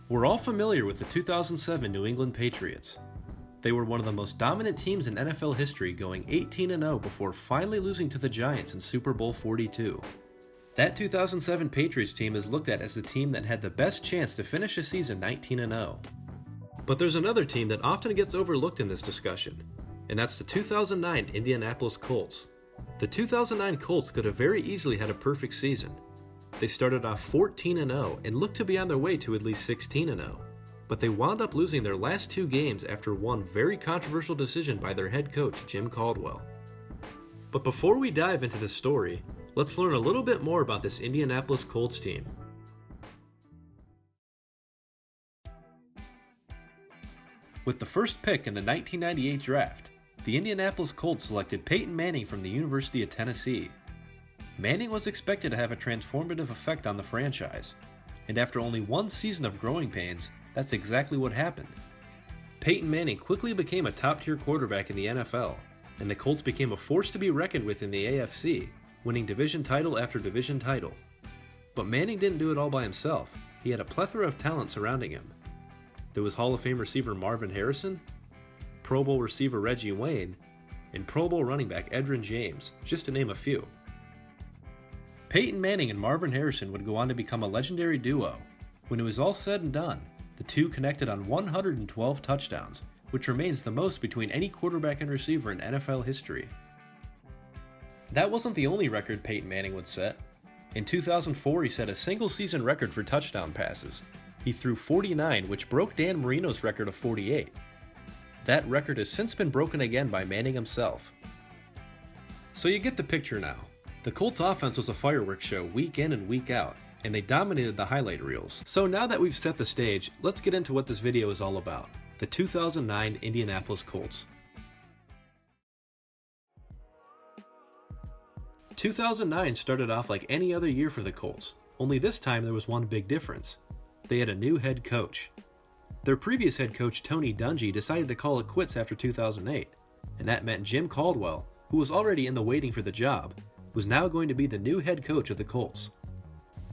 We're all familiar with the 2007 New England Patriots. They were one of the most dominant teams in NFL history, going 18-0 before finally losing to the Giants in Super Bowl 42. That 2007 Patriots team is looked at as the team that had the best chance to finish a season 19-0. But there's another team that often gets overlooked in this discussion, and that's the 2009 Indianapolis Colts. The 2009 Colts could have very easily had a perfect season. They started off 14-0 and looked to be on their way to at least 16-0, but they wound up losing their last two games after one very controversial decision by their head coach, Jim Caldwell. But before we dive into this story, let's learn a little bit more about this Indianapolis Colts team. With the first pick in the 1998 draft, the Indianapolis Colts selected Peyton Manning from the University of Tennessee. Manning was expected to have a transformative effect on the franchise, and after only one season of growing pains, that's exactly what happened. Peyton Manning quickly became a top-tier quarterback in the NFL, and the Colts became a force to be reckoned with in the AFC, winning division title after division title. But Manning didn't do it all by himself. He had a plethora of talent surrounding him. There was Hall of Fame receiver Marvin Harrison, Pro Bowl receiver Reggie Wayne, and Pro Bowl running back Edgerrin James, just to name a few. Peyton Manning and Marvin Harrison would go on to become a legendary duo. When it was all said and done, the two connected on 112 touchdowns, which remains the most between any quarterback and receiver in NFL history. That wasn't the only record Peyton Manning would set. In 2004, he set a single-season record for touchdown passes. He threw 49, which broke Dan Marino's record of 48. That record has since been broken again by Manning himself. So you get the picture now. The Colts offense was a fireworks show week in and week out, and they dominated the highlight reels. So now that we've set the stage, let's get into what this video is all about. The 2009 Indianapolis Colts. 2009 started off like any other year for the Colts, only this time there was one big difference. They had a new head coach. Their previous head coach, Tony Dungy, decided to call it quits after 2008, and that meant Jim Caldwell, who was already in the waiting for the job, was now going to be the new head coach of the Colts.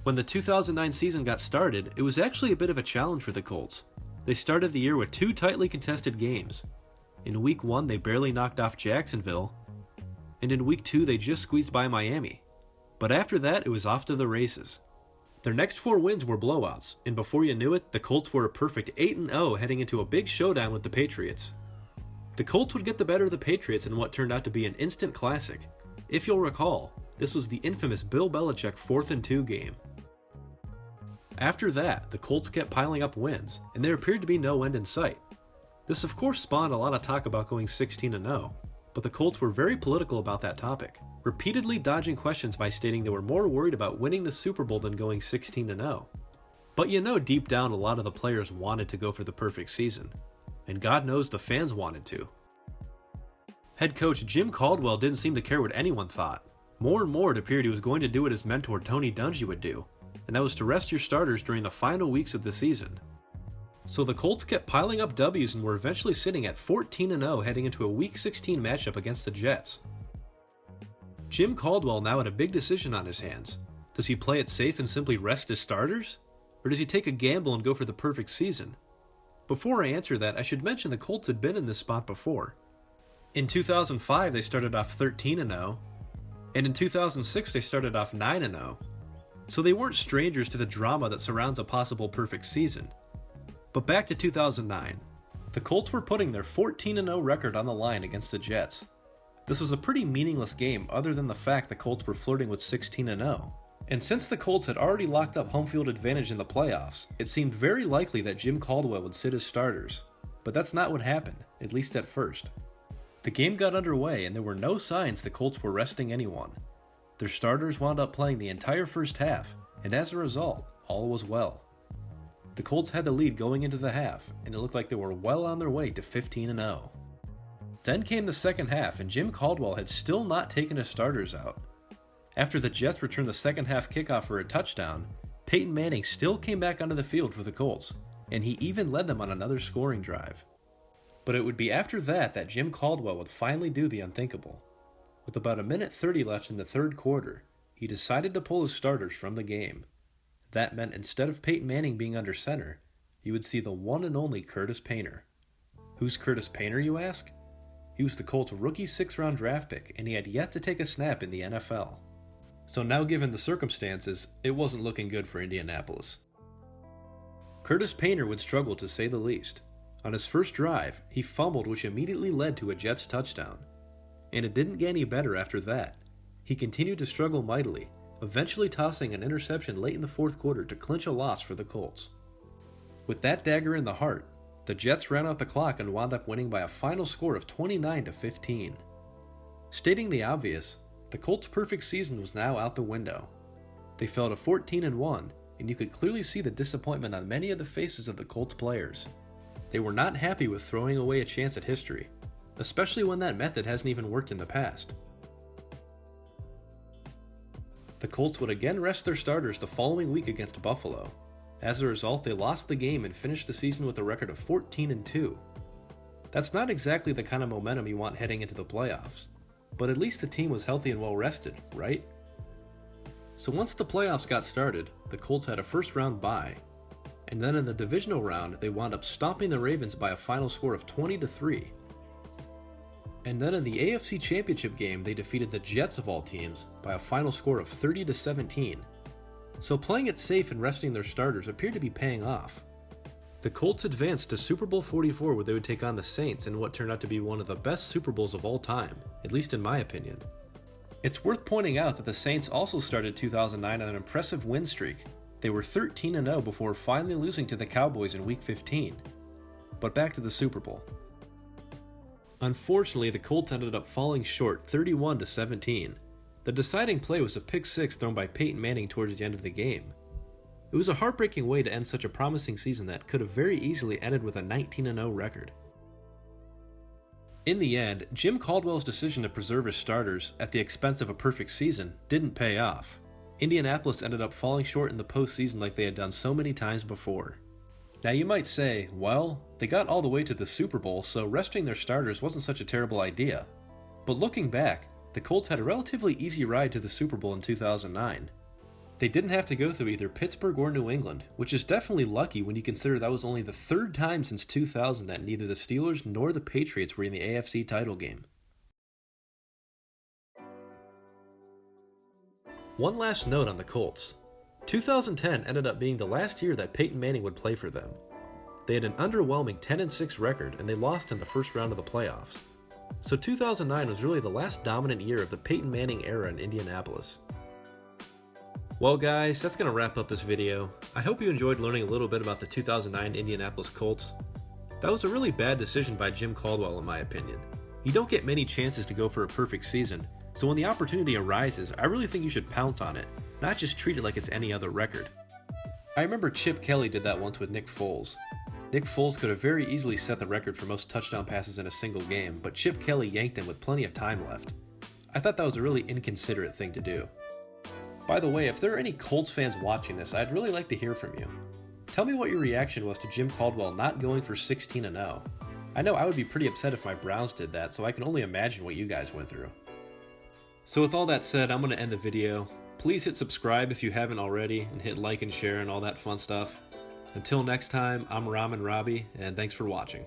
When the 2009 season got started, it was actually a bit of a challenge for the Colts. They started the year with two tightly contested games. In Week 1, they barely knocked off Jacksonville, and in Week 2, they just squeezed by Miami. But after that, it was off to the races. Their next 4 wins were blowouts, and before you knew it, the Colts were a perfect 8-0 heading into a big showdown with the Patriots. The Colts would get the better of the Patriots in what turned out to be an instant classic. If you'll recall, this was the infamous Bill Belichick 4th and 2 game. After that, the Colts kept piling up wins, and there appeared to be no end in sight. This of course spawned a lot of talk about going 16-0, but the Colts were very political about that topic, repeatedly dodging questions by stating they were more worried about winning the Super Bowl than going 16-0. But you know deep down a lot of the players wanted to go for the perfect season, and God knows the fans wanted to. Head coach Jim Caldwell didn't seem to care what anyone thought. More and more it appeared he was going to do what his mentor Tony Dungy would do, and that was to rest your starters during the final weeks of the season. So the Colts kept piling up W's and were eventually sitting at 14-0 heading into a Week 16 matchup against the Jets. Jim Caldwell now had a big decision on his hands. Does he play it safe and simply rest his starters? Or does he take a gamble and go for the perfect season? Before I answer that, I should mention the Colts had been in this spot before. In 2005, they started off 13-0, and in 2006, they started off 9-0. So they weren't strangers to the drama that surrounds a possible perfect season. But back to 2009. The Colts were putting their 14-0 record on the line against the Jets. This was a pretty meaningless game other than the fact the Colts were flirting with 16-0. And since the Colts had already locked up home field advantage in the playoffs, it seemed very likely that Jim Caldwell would sit his starters. But that's not what happened, at least at first. The game got underway and there were no signs the Colts were resting anyone. Their starters wound up playing the entire first half, and as a result, all was well. The Colts had the lead going into the half, and it looked like they were well on their way to 15-0. Then came the second half, and Jim Caldwell had still not taken his starters out. After the Jets returned the second half kickoff for a touchdown, Peyton Manning still came back onto the field for the Colts, and he even led them on another scoring drive. But it would be after that Jim Caldwell would finally do the unthinkable. With about 1:30 left in the third quarter, he decided to pull his starters from the game. That meant instead of Peyton Manning being under center, you would see the one and only Curtis Painter. Who's Curtis Painter, you ask? He was the Colts' rookie 6th-round draft pick, and he had yet to take a snap in the NFL. So now, given the circumstances, it wasn't looking good for Indianapolis. Curtis Painter would struggle, to say the least. On his first drive, he fumbled, which immediately led to a Jets touchdown. And it didn't get any better after that. He continued to struggle mightily, eventually tossing an interception late in the 4th quarter to clinch a loss for the Colts. With that dagger in the heart, the Jets ran out the clock and wound up winning by a final score of 29-15. Stating the obvious, the Colts' perfect season was now out the window. They fell to 14-1, and you could clearly see the disappointment on many of the faces of the Colts players. They were not happy with throwing away a chance at history, especially when that method hasn't even worked in the past. The Colts would again rest their starters the following week against Buffalo. As a result, they lost the game and finished the season with a record of 14-2. That's not exactly the kind of momentum you want heading into the playoffs, but at least the team was healthy and well rested, right? So once the playoffs got started, the Colts had a first-round bye, and then in the divisional round, they wound up stomping the Ravens by a final score of 20-3. And then in the AFC Championship game, they defeated the Jets of all teams by a final score of 30-17. So playing it safe and resting their starters appeared to be paying off. The Colts advanced to Super Bowl 44, where they would take on the Saints in what turned out to be one of the best Super Bowls of all time, at least in my opinion. It's worth pointing out that the Saints also started 2009 on an impressive win streak. They were 13-0 before finally losing to the Cowboys in Week 15. But back to the Super Bowl. Unfortunately, the Colts ended up falling short 31-17. The deciding play was a pick six thrown by Peyton Manning towards the end of the game. It was a heartbreaking way to end such a promising season that could have very easily ended with a 19-0 record. In the end, Jim Caldwell's decision to preserve his starters at the expense of a perfect season didn't pay off. Indianapolis ended up falling short in the postseason like they had done so many times before. Now you might say, well, they got all the way to the Super Bowl, so resting their starters wasn't such a terrible idea. But looking back, the Colts had a relatively easy ride to the Super Bowl in 2009. They didn't have to go through either Pittsburgh or New England, which is definitely lucky when you consider that was only the 3rd time since 2000 that neither the Steelers nor the Patriots were in the AFC title game. One last note on the Colts. 2010 ended up being the last year that Peyton Manning would play for them. They had an underwhelming 10-6 record, and they lost in the first round of the playoffs. So 2009 was really the last dominant year of the Peyton Manning era in Indianapolis. Well guys, that's going to wrap up this video. I hope you enjoyed learning a little bit about the 2009 Indianapolis Colts. That was a really bad decision by Jim Caldwell in my opinion. You don't get many chances to go for a perfect season, so when the opportunity arises, I really think you should pounce on it, not just treat it like it's any other record. I remember Chip Kelly did that once with Nick Foles. Nick Foles could have very easily set the record for most touchdown passes in a single game, but Chip Kelly yanked him with plenty of time left. I thought that was a really inconsiderate thing to do. By the way, if there are any Colts fans watching this, I'd really like to hear from you. Tell me what your reaction was to Jim Caldwell not going for 16-0. I know I would be pretty upset if my Browns did that, so I can only imagine what you guys went through. So with all that said, I'm going to end the video. Please hit subscribe if you haven't already, and hit like and share and all that fun stuff. Until next time, I'm Ramen Robbie, and thanks for watching.